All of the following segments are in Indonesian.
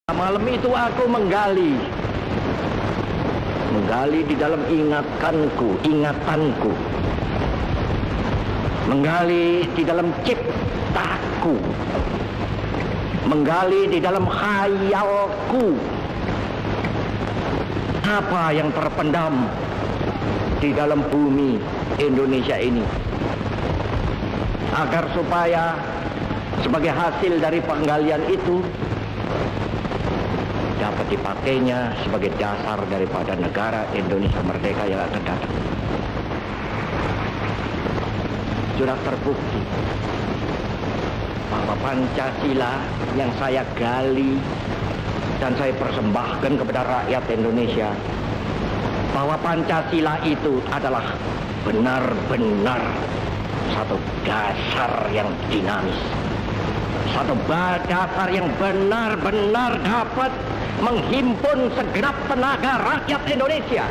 Malam itu aku menggali di dalam ingatanku, menggali di dalam ciptaku, menggali di dalam khayalku, apa yang terpendam di dalam bumi Indonesia ini, agar supaya sebagai hasil dari penggalian itu dapat dipakainya sebagai dasar daripada negara Indonesia merdeka yang akan datang. Sudah terbukti bahwa Pancasila yang saya gali dan saya persembahkan kepada rakyat Indonesia, bahwa Pancasila itu adalah benar-benar satu dasar yang dinamis, satu dasar yang benar-benar dapat menghimpun segenap tenaga rakyat Indonesia,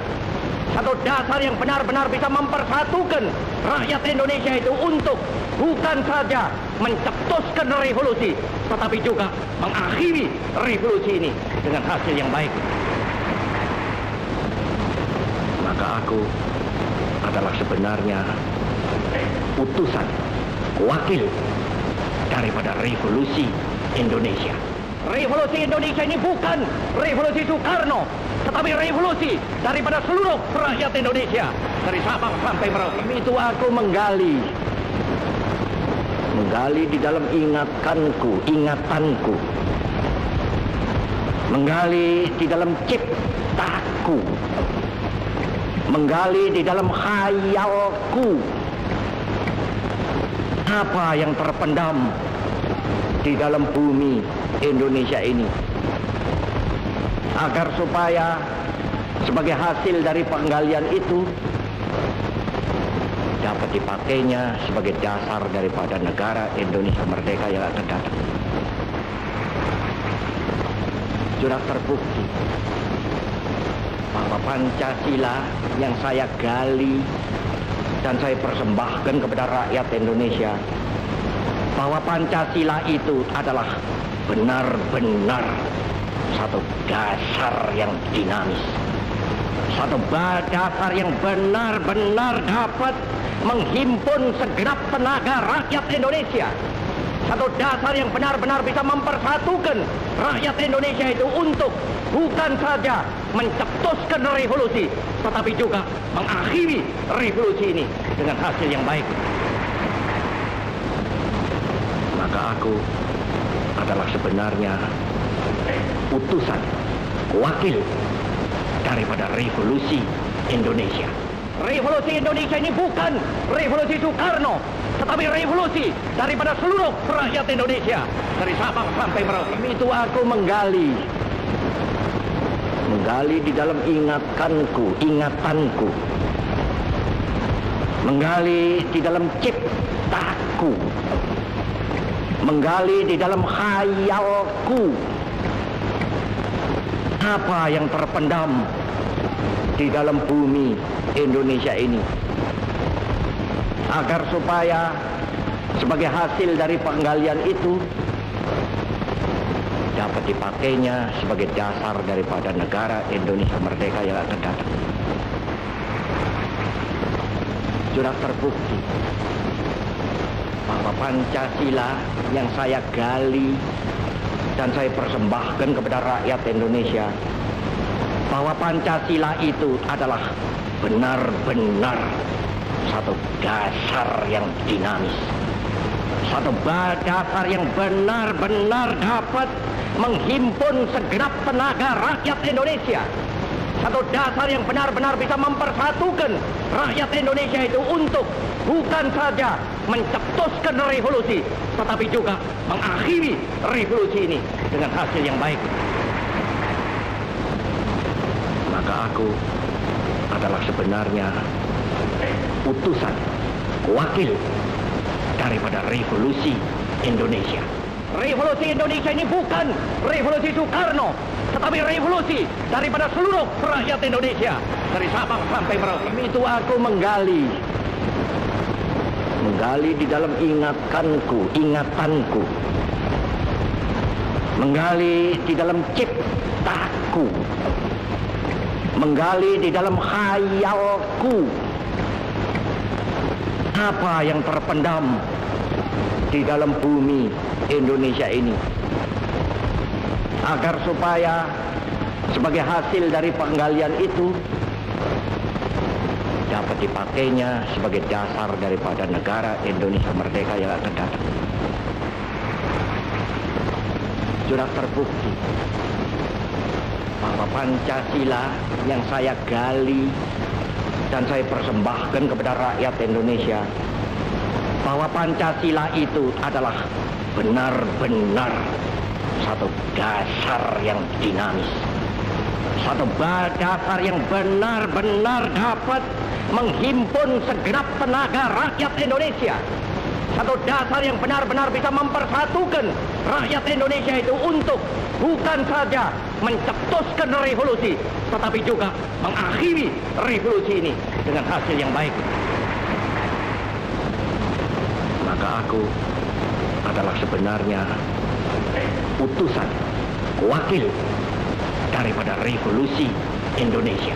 satu dasar yang benar-benar bisa mempersatukan rakyat Indonesia itu untuk bukan saja mencetuskan revolusi, tetapi juga mengakhiri revolusi ini dengan hasil yang baik. Maka aku adalah sebenarnya utusan, wakil daripada revolusi Indonesia. Revolusi Indonesia ini bukan revolusi Soekarno, tetapi revolusi daripada seluruh rakyat Indonesia, dari Sabang sampai Merauke. Itu aku menggali di dalam ingatanku, menggali di dalam ciptaku, menggali di dalam khayalku, apa yang terpendam di dalam bumi Indonesia ini, agar supaya sebagai hasil dari penggalian itu dapat dipakainya sebagai dasar daripada negara Indonesia merdeka yang akan datang. Sudah terbukti bahwa Pancasila yang saya gali dan saya persembahkan kepada rakyat Indonesia, bahwa Pancasila itu adalah benar-benar satu dasar yang dinamis, satu dasar yang benar-benar dapat menghimpun segenap tenaga rakyat Indonesia, satu dasar yang benar-benar bisa mempersatukan rakyat Indonesia itu untuk bukan saja mencetuskan revolusi, tetapi juga mengakhiri revolusi ini dengan hasil yang baik. Maka aku adalah sebenarnya utusan, wakil daripada revolusi Indonesia. Revolusi Indonesia ini bukan revolusi Soekarno, tetapi revolusi daripada seluruh rakyat Indonesia, dari Sabang sampai Merauke. Itu aku menggali di dalam ingatanku, menggali di dalam ciptaku, menggali di dalam khayalku, apa yang terpendam di dalam bumi Indonesia ini, agar supaya sebagai hasil dari penggalian itu dapat dipakainya sebagai dasar daripada negara Indonesia merdeka yang akan datang. Sudah terbukti bahwa Pancasila yang saya gali dan saya persembahkan kepada rakyat Indonesia, bahwa Pancasila itu adalah benar-benar satu dasar yang dinamis, satu dasar yang benar-benar dapat menghimpun segenap tenaga rakyat Indonesia, satu dasar yang benar-benar bisa mempersatukan rakyat Indonesia itu untuk bukan saja mencetuskan revolusi, tetapi juga mengakhiri revolusi ini dengan hasil yang baik. Maka aku adalah sebenarnya utusan, wakil daripada revolusi Indonesia. Revolusi Indonesia ini bukan revolusi Soekarno, tetapi revolusi daripada seluruh rakyat Indonesia, dari Sabang sampai Merauke. Itu aku menggali di dalam ingatanku, menggali di dalam ciptaku, menggali di dalam khayalku, apa yang terpendam di dalam bumi Indonesia ini, agar supaya sebagai hasil dari penggalian itu dapat dipakainya sebagai dasar daripada negara Indonesia merdeka yang akan datang. Sudah terbukti bahwa Pancasila yang saya gali dan saya persembahkan kepada rakyat Indonesia, bahwa Pancasila itu adalah benar-benar satu dasar yang dinamis, satu dasar yang benar-benar dapat menghimpun segenap tenaga rakyat Indonesia, satu dasar yang benar-benar bisa mempersatukan rakyat Indonesia itu untuk bukan saja mencetuskan revolusi, tetapi juga mengakhiri revolusi ini dengan hasil yang baik. Maka aku adalah sebenarnya utusan, wakil daripada revolusi Indonesia.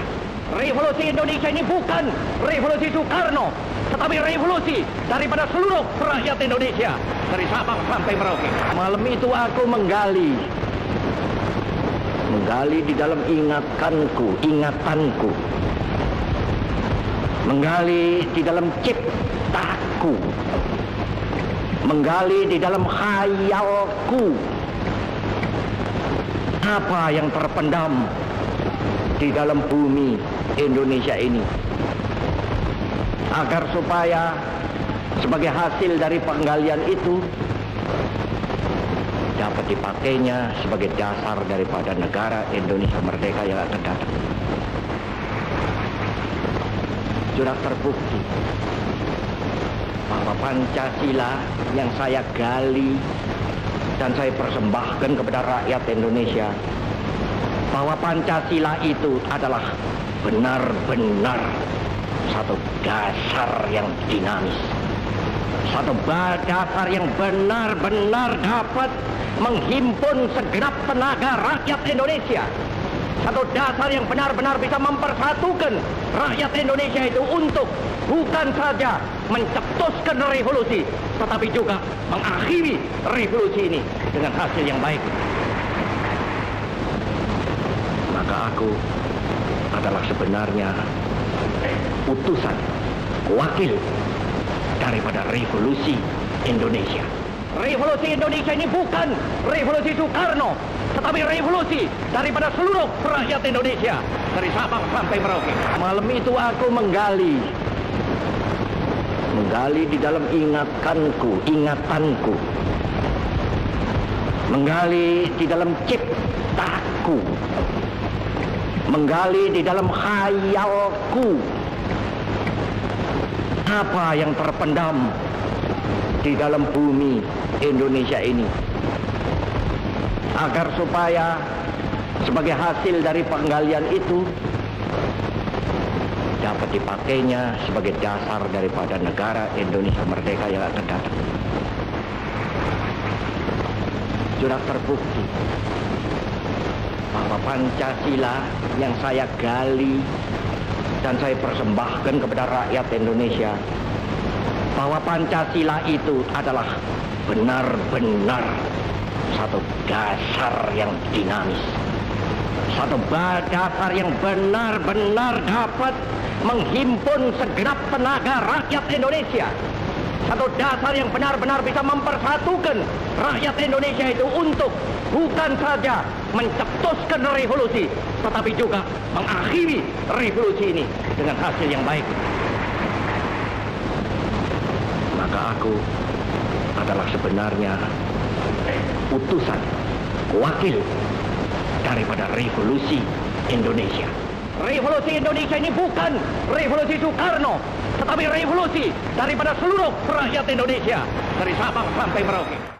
Revolusi Indonesia ini bukan revolusi Soekarno, tetapi revolusi daripada seluruh rakyat Indonesia, dari Sabang sampai Merauke. Malam itu aku menggali di dalam ingatanku, menggali di dalam ciptaku, menggali di dalam khayalku, apa yang terpendam di dalam bumi Indonesia ini, agar supaya sebagai hasil dari penggalian itu dapat dipakainya sebagai dasar daripada negara Indonesia merdeka yang akan datang. Sudah terbukti bahwa Pancasila yang saya gali dan saya persembahkan kepada rakyat Indonesia, bahwa Pancasila itu adalah benar-benar satu dasar yang dinamis, satu dasar yang benar-benar dapat menghimpun segenap tenaga rakyat Indonesia, satu dasar yang benar-benar bisa mempersatukan rakyat Indonesia itu untuk bukan saja mencetuskan revolusi, tetapi juga mengakhiri revolusi ini dengan hasil yang baik. Maka aku adalah sebenarnya utusan, wakil daripada revolusi Indonesia. Revolusi Indonesia ini bukan revolusi Soekarno, tetapi revolusi daripada seluruh rakyat Indonesia, dari Sabang sampai Merauke. Malam itu aku menggali di dalam ingatanku, menggali di dalam ciptaku, menggali di dalam khayalku, apa yang terpendam di dalam bumi Indonesia ini, agar supaya sebagai hasil dari penggalian itu dapat dipakainya sebagai dasar daripada negara Indonesia merdeka yang akan datang. Sudah terbukti bahwa Pancasila yang saya gali dan saya persembahkan kepada rakyat Indonesia, bahwa Pancasila itu adalah benar-benar satu dasar yang dinamis, satu dasar yang benar-benar dapat menghimpun segenap tenaga rakyat Indonesia, satu dasar yang benar-benar bisa mempersatukan rakyat Indonesia itu untuk bukan saja mencetuskan revolusi, tetapi juga mengakhiri revolusi ini dengan hasil yang baik. Maka aku adalah sebenarnya utusan, wakil daripada revolusi Indonesia. Revolusi Indonesia ini bukan revolusi Soekarno, tetapi revolusi daripada seluruh rakyat Indonesia, dari Sabang sampai Merauke.